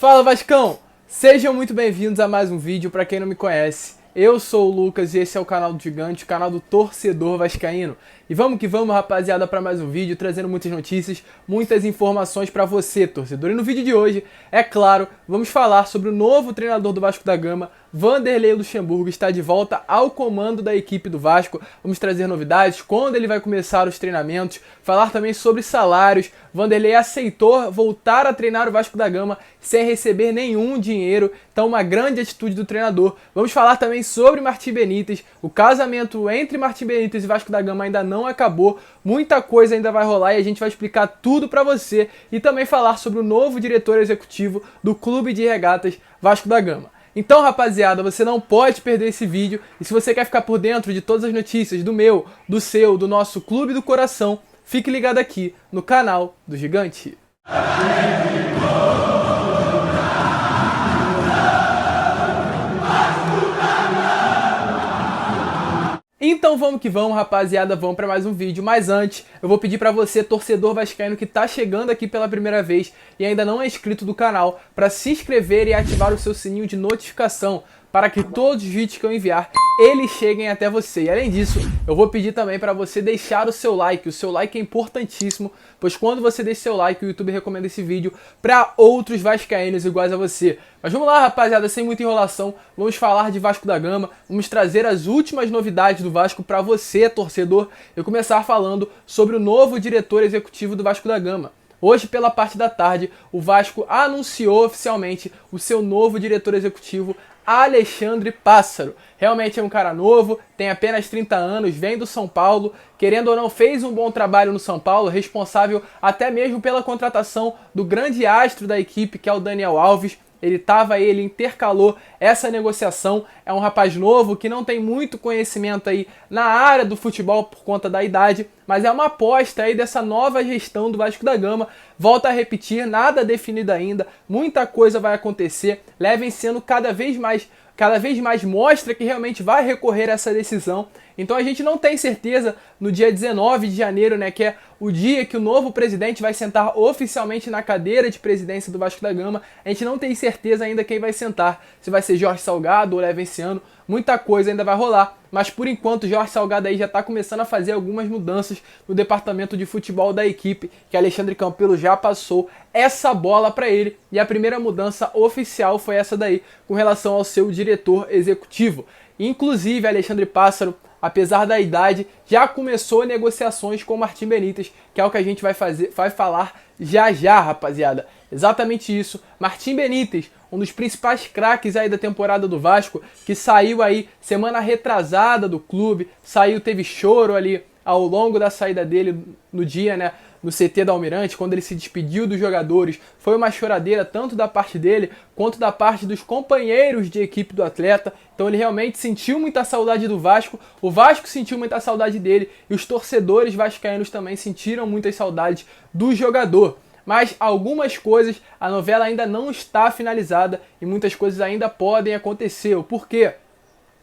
Fala Vascão! Sejam muito bem-vindos a mais um vídeo. Para quem não me conhece, eu sou o Lucas e esse é o canal do Gigante, o canal do torcedor vascaíno. E vamos que vamos, rapaziada, para mais um vídeo, trazendo muitas notícias, muitas informações para você, torcedor. E no vídeo de hoje, é claro, vamos falar sobre o novo treinador do Vasco da Gama. Vanderlei Luxemburgo está de volta ao comando da equipe do Vasco. Vamos trazer novidades, quando ele vai começar os treinamentos, falar também sobre salários. Vanderlei aceitou voltar a treinar o Vasco da Gama sem receber nenhum dinheiro, então uma grande atitude do treinador. Vamos falar também sobre Martim Benítez. O casamento entre Martim Benítez e Vasco da Gama ainda não acabou, muita coisa ainda vai rolar e a gente vai explicar tudo pra você, e também falar sobre o novo diretor executivo do Clube de Regatas Vasco da Gama. Então, rapaziada, você não pode perder esse vídeo, e se você quer ficar por dentro de todas as notícias do meu, do seu, do nosso Clube do Coração, fique ligado aqui no canal do Gigante. Então vamos que vamos, rapaziada, vamos para mais um vídeo. Mas antes, eu vou pedir para você, torcedor vascaíno que tá chegando aqui pela primeira vez e ainda não é inscrito do canal, para se inscrever e ativar o seu sininho de notificação, para que todos os vídeos que eu enviar, eles cheguem até você. E além disso, eu vou pedir também para você deixar o seu like. O seu like é importantíssimo, pois quando você deixa seu like, o YouTube recomenda esse vídeo para outros vascaínos iguais a você. Mas vamos lá, rapaziada, sem muita enrolação, vamos falar de Vasco da Gama, vamos trazer as últimas novidades do Vasco para você, torcedor, e começar falando sobre o novo diretor executivo do Vasco da Gama. Hoje, pela parte da tarde, o Vasco anunciou oficialmente o seu novo diretor executivo, Alexandre Pássaro. Realmente é um cara novo, tem apenas 30 anos, vem do São Paulo, querendo ou não fez um bom trabalho no São Paulo, responsável até mesmo pela contratação do grande astro da equipe, que é o Daniel Alves. Ele intercalou essa negociação. É um rapaz novo que não tem muito conhecimento aí na área do futebol por conta da idade, mas é uma aposta aí dessa nova gestão do Vasco da Gama. Volto a repetir, nada definido ainda, muita coisa vai acontecer. Levem sendo cada vez mais mostra que realmente vai recorrer a essa decisão. Então a gente não tem certeza no dia 19 de janeiro, né, que é o dia que o novo presidente vai sentar oficialmente na cadeira de presidência do Vasco da Gama. A gente não tem certeza ainda quem vai sentar, se vai ser Jorge Salgado ou Levenciano. Muita coisa ainda vai rolar, mas por enquanto Jorge Salgado aí já está começando a fazer algumas mudanças no departamento de futebol da equipe, que Alexandre Campelo já passou essa bola para ele, e a primeira mudança oficial foi essa daí, com relação ao seu diretor executivo. Inclusive, Alexandre Pássaro, apesar da idade, já começou negociações com o Martim Benítez, que é o que a gente vai falar já já, rapaziada. Exatamente isso. Martim Benítez, um dos principais craques aí da temporada do Vasco, que saiu aí semana retrasada do clube, teve choro ali ao longo da saída dele no dia, né, no CT da Almirante, quando ele se despediu dos jogadores. Foi uma choradeira tanto da parte dele, quanto da parte dos companheiros de equipe do atleta. Então ele realmente sentiu muita saudade do Vasco, o Vasco sentiu muita saudade dele, e os torcedores vascaínos também sentiram muitas saudades do jogador. Mas algumas coisas, a novela ainda não está finalizada e muitas coisas ainda podem acontecer. O porquê?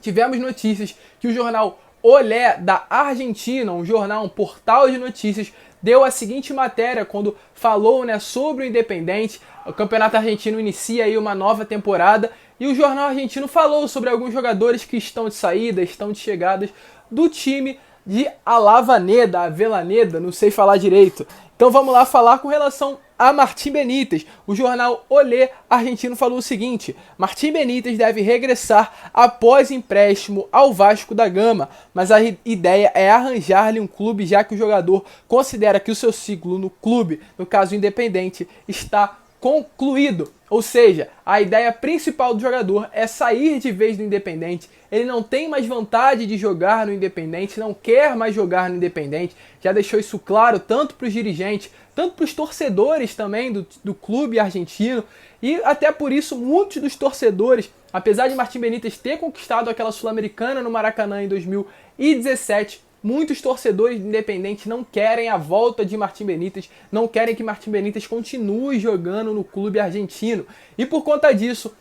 Tivemos notícias que o jornal Olé da Argentina, um portal de notícias, deu a seguinte matéria quando falou, né, sobre o Independente. O campeonato argentino inicia aí uma nova temporada e o jornal argentino falou sobre alguns jogadores que estão de saída, estão de chegadas do time de Avellaneda, não sei falar direito. Então vamos lá falar com relação a Martim Benítez. O jornal Olé argentino falou o seguinte: Martim Benítez deve regressar após empréstimo ao Vasco da Gama, mas a ideia é arranjar-lhe um clube, já que o jogador considera que o seu ciclo no clube, no caso Independente, está concluído. Ou seja, a ideia principal do jogador é sair de vez do Independente. Ele não tem mais vontade de jogar no Independente, não quer mais jogar no Independente. Já deixou isso claro tanto para os dirigentes, tanto para os torcedores também do clube argentino. E até por isso muitos dos torcedores, apesar de Martim Benítez ter conquistado aquela Sul-Americana no Maracanã em 2017, muitos torcedores do Independente não querem a volta de Martim Benítez, não querem que Martim Benítez continue jogando no clube argentino. E por conta disso,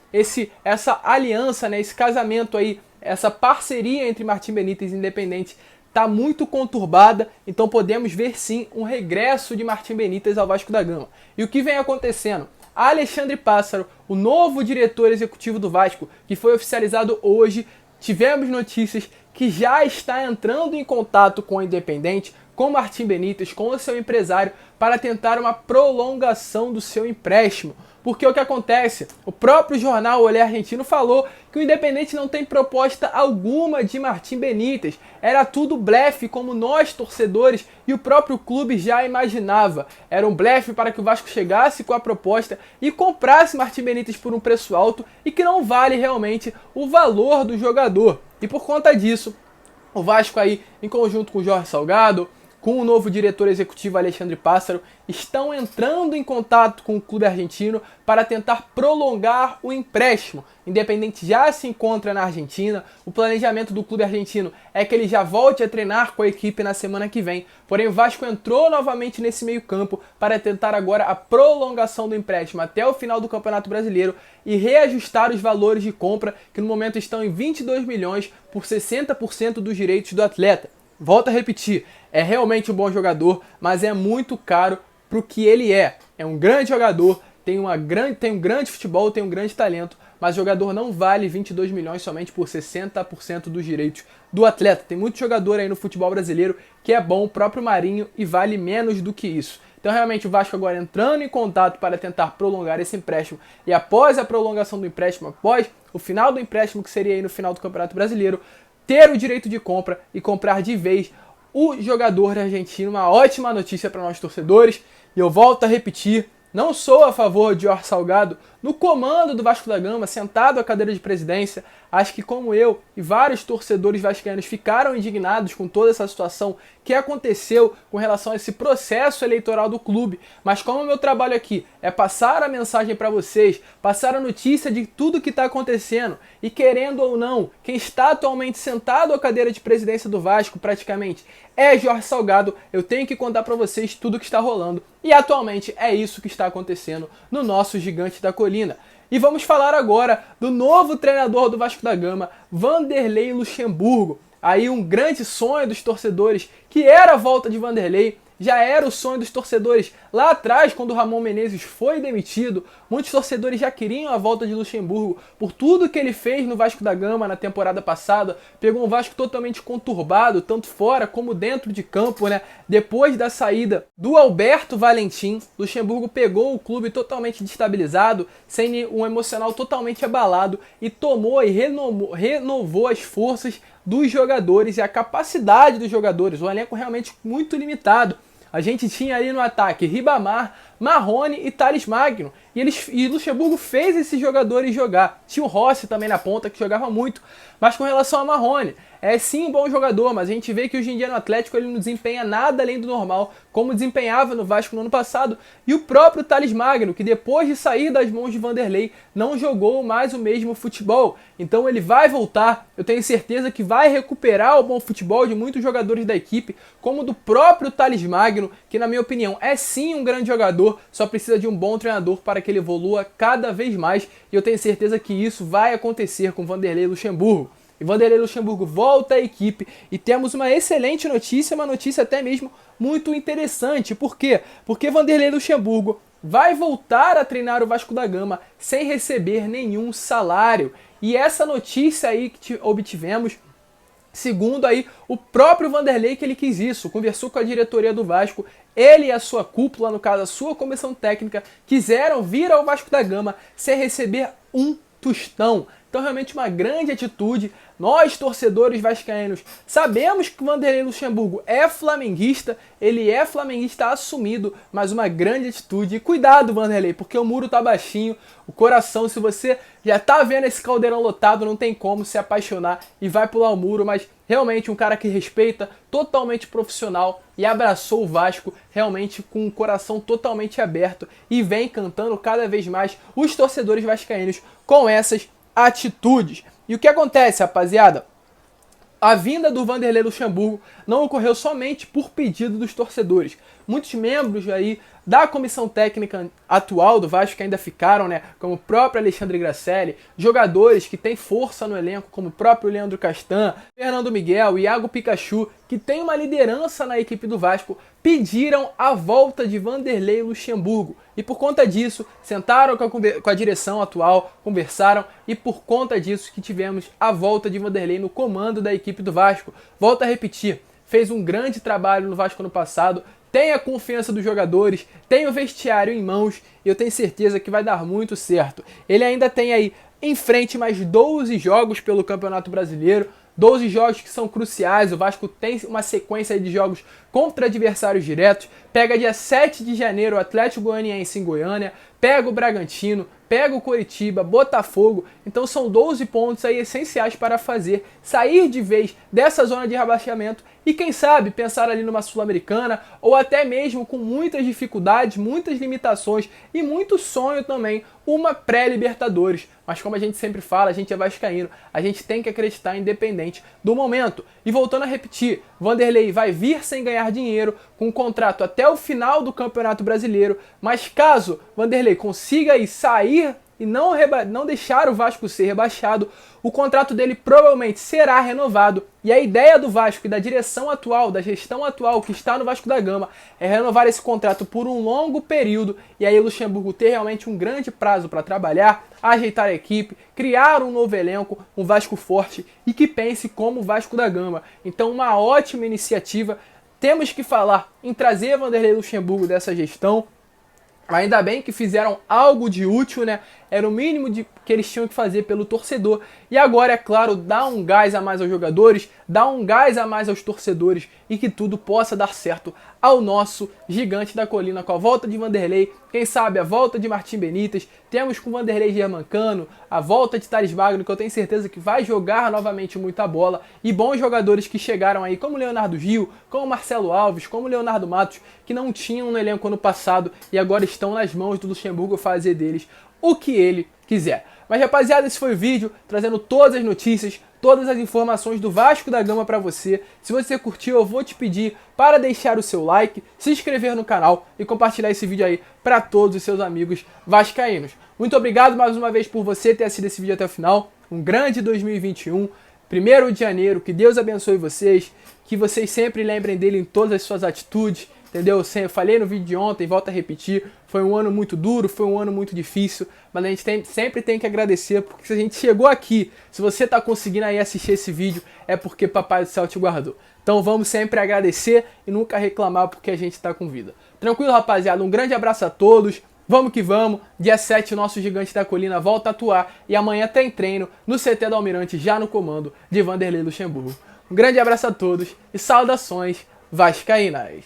essa aliança, né, esse casamento aí, essa parceria entre Martim Benítez e Independente está muito conturbada, então podemos ver sim um regresso de Martim Benítez ao Vasco da Gama. E o que vem acontecendo? Alexandre Pássaro, o novo diretor executivo do Vasco, que foi oficializado hoje. Tivemos notícias que já está entrando em contato com o Independente, com Martim Benítez, com o seu empresário, para tentar uma prolongação do seu empréstimo. Porque o que acontece? O próprio jornal Olé Argentino falou que o Independente não tem proposta alguma de Martim Benítez. Era tudo blefe, como nós, torcedores, e o próprio clube já imaginava. Era um blefe para que o Vasco chegasse com a proposta e comprasse Martim Benítez por um preço alto e que não vale realmente o valor do jogador. E por conta disso, o Vasco aí, em conjunto com o Jorge Salgado, com o novo diretor executivo Alexandre Pássaro, estão entrando em contato com o clube argentino para tentar prolongar o empréstimo. Independente já se encontra na Argentina, o planejamento do clube argentino é que ele já volte a treinar com a equipe na semana que vem. Porém, o Vasco entrou novamente nesse meio campo para tentar agora a prolongação do empréstimo até o final do Campeonato Brasileiro e reajustar os valores de compra, que no momento estão em 22 milhões por 60% dos direitos do atleta. Volto a repetir, é realmente um bom jogador, mas é muito caro para o que ele é. É um grande jogador, tem um grande futebol, tem um grande talento, mas o jogador não vale 22 milhões somente por 60% dos direitos do atleta. Tem muito jogador aí no futebol brasileiro que é bom, o próprio Marinho, e vale menos do que isso. Então realmente o Vasco agora entrando em contato para tentar prolongar esse empréstimo, e após a prolongação do empréstimo, após o final do empréstimo, que seria aí no final do Campeonato Brasileiro, ter o direito de compra e comprar de vez o jogador argentino. Uma ótima notícia para nós torcedores. E eu volto a repetir, não sou a favor de Jorge Salgado no comando do Vasco da Gama, sentado à cadeira de presidência. Acho que, como eu e vários torcedores vascaínos, ficaram indignados com toda essa situação que aconteceu com relação a esse processo eleitoral do clube. Mas como o meu trabalho aqui é passar a mensagem para vocês, passar a notícia de tudo que está acontecendo, e querendo ou não, quem está atualmente sentado à cadeira de presidência do Vasco, praticamente, é Jorge Salgado, eu tenho que contar para vocês tudo o que está rolando. E atualmente é isso que está acontecendo no nosso Gigante da Colina. E vamos falar agora do novo treinador do Vasco da Gama, Vanderlei Luxemburgo. Aí um grande sonho dos torcedores, que era a volta de Vanderlei. Já era o sonho dos torcedores lá atrás, quando o Ramon Menezes foi demitido. Muitos torcedores já queriam a volta de Luxemburgo por tudo que ele fez no Vasco da Gama na temporada passada. Pegou um Vasco totalmente conturbado, tanto fora como dentro de campo, né? Depois da saída do Alberto Valentim, Luxemburgo pegou o clube totalmente destabilizado, sem um emocional totalmente abalado, e tomou e renovou as forças dos jogadores e a capacidade dos jogadores. Um elenco realmente muito limitado. A gente tinha ali no ataque Ribamar, Marrone e Thales Magno. E Luxemburgo fez esses jogadores jogar. Tinha o Rossi também na ponta, que jogava muito. Mas com relação a Marrone, é sim um bom jogador, mas a gente vê que hoje em dia no Atlético ele não desempenha nada além do normal, como desempenhava no Vasco no ano passado. E o próprio Thales Magno, que depois de sair das mãos de Vanderlei, não jogou mais o mesmo futebol. Então ele vai voltar, eu tenho certeza que vai recuperar o bom futebol de muitos jogadores da equipe, como do próprio Thales Magno, que na minha opinião é sim um grande jogador, só precisa de um bom treinador para que ele evolua cada vez mais, e eu tenho certeza que isso vai acontecer com Vanderlei Luxemburgo. E Vanderlei Luxemburgo volta à equipe, e temos uma excelente notícia, uma notícia até mesmo muito interessante. Por quê? Porque Vanderlei Luxemburgo vai voltar a treinar o Vasco da Gama sem receber nenhum salário. E essa notícia aí que obtivemos, segundo aí o próprio Vanderlei, que ele quis isso, conversou com a diretoria do Vasco, ele e a sua cúpula, no caso a sua comissão técnica, quiseram vir ao Vasco da Gama sem receber um tostão. Então realmente uma grande atitude. Nós, torcedores vascaínos, sabemos que o Vanderlei Luxemburgo é flamenguista, ele é flamenguista assumido, mas uma grande atitude. E cuidado, Vanderlei, porque o muro tá baixinho, o coração, se você já tá vendo esse caldeirão lotado, não tem como se apaixonar e vai pular o muro, mas realmente um cara que respeita, totalmente profissional, e abraçou o Vasco realmente com o coração totalmente aberto e vem cantando cada vez mais os torcedores vascaínos com essas atitudes. E o que acontece, rapaziada? A vinda do Vanderlei Luxemburgo não ocorreu somente por pedido dos torcedores. Muitos membros aí da comissão técnica atual do Vasco, que ainda ficaram, né, como o próprio Alexandre Gracelli, jogadores que têm força no elenco, como o próprio Leandro Castan, Fernando Miguel, Iago Pikachu, que tem uma liderança na equipe do Vasco, pediram a volta de Vanderlei Luxemburgo. E por conta disso, sentaram com a direção atual, conversaram, e por conta disso que tivemos a volta de Vanderlei no comando da equipe do Vasco. Volto a repetir, fez um grande trabalho no Vasco no passado, tem a confiança dos jogadores, tem o vestiário em mãos, e eu tenho certeza que vai dar muito certo. Ele ainda tem aí em frente mais 12 jogos pelo Campeonato Brasileiro, 12 jogos que são cruciais. O Vasco tem uma sequência de jogos contra adversários diretos. Pega dia 7 de janeiro o Atlético Goianiense em Goiânia, pega o Bragantino, pega o Coritiba, Botafogo. Então são 12 pontos aí essenciais para fazer sair de vez dessa zona de rebaixamento e quem sabe pensar ali numa Sul-Americana ou até mesmo com muitas dificuldades, muitas limitações e muito sonho também, uma pré-Libertadores. Mas como a gente sempre fala, a gente é vascaíno, a gente tem que acreditar independente do momento. E voltando a repetir, Vanderlei vai vir sem ganhar dinheiro, com um contrato até o final do Campeonato Brasileiro, mas caso Vanderlei consiga aí sair e não deixar o Vasco ser rebaixado, o contrato dele provavelmente será renovado. E a ideia do Vasco e da direção atual, da gestão atual que está no Vasco da Gama, é renovar esse contrato por um longo período e aí o Luxemburgo ter realmente um grande prazo para trabalhar, ajeitar a equipe, criar um novo elenco, um Vasco forte e que pense como o Vasco da Gama. Então uma ótima iniciativa. Temos que falar em trazer Vanderlei Luxemburgo dessa gestão. Ainda bem que fizeram algo de útil, né? Era o mínimo que eles tinham que fazer pelo torcedor. E agora, é claro, dá um gás a mais aos jogadores, dá um gás a mais aos torcedores e que tudo possa dar certo ao nosso gigante da colina com a volta de Vanderlei, quem sabe a volta de Martim Benítez, temos com Vanderlei Germancano, a volta de Thales Magno, que eu tenho certeza que vai jogar novamente muita bola, e bons jogadores que chegaram aí, como Leonardo Gil, como Marcelo Alves, como Leonardo Matos, que não tinham no elenco ano passado e agora estão nas mãos do Luxemburgo fazer deles o que ele quiser. Mas rapaziada, esse foi o vídeo trazendo todas as notícias, todas as informações do Vasco da Gama para você. Se você curtiu, eu vou te pedir para deixar o seu like, se inscrever no canal e compartilhar esse vídeo aí para todos os seus amigos vascaínos. Muito obrigado mais uma vez por você ter assistido esse vídeo até o final. Um grande 2021, 1º de janeiro, que Deus abençoe vocês, que vocês sempre lembrem dele em todas as suas atitudes, entendeu? Eu falei no vídeo de ontem, volto a repetir, foi um ano muito duro, foi um ano muito difícil, mas a gente sempre tem que agradecer, porque se a gente chegou aqui, se você está conseguindo aí assistir esse vídeo, é porque Papai do Céu te guardou. Então vamos sempre agradecer e nunca reclamar porque a gente está com vida. Tranquilo, rapaziada? Um grande abraço a todos, vamos que vamos. Dia 7 o nosso gigante da colina volta a atuar e amanhã tem treino no CT do Almirante, já no comando de Vanderlei Luxemburgo. Um grande abraço a todos e saudações vascaínas!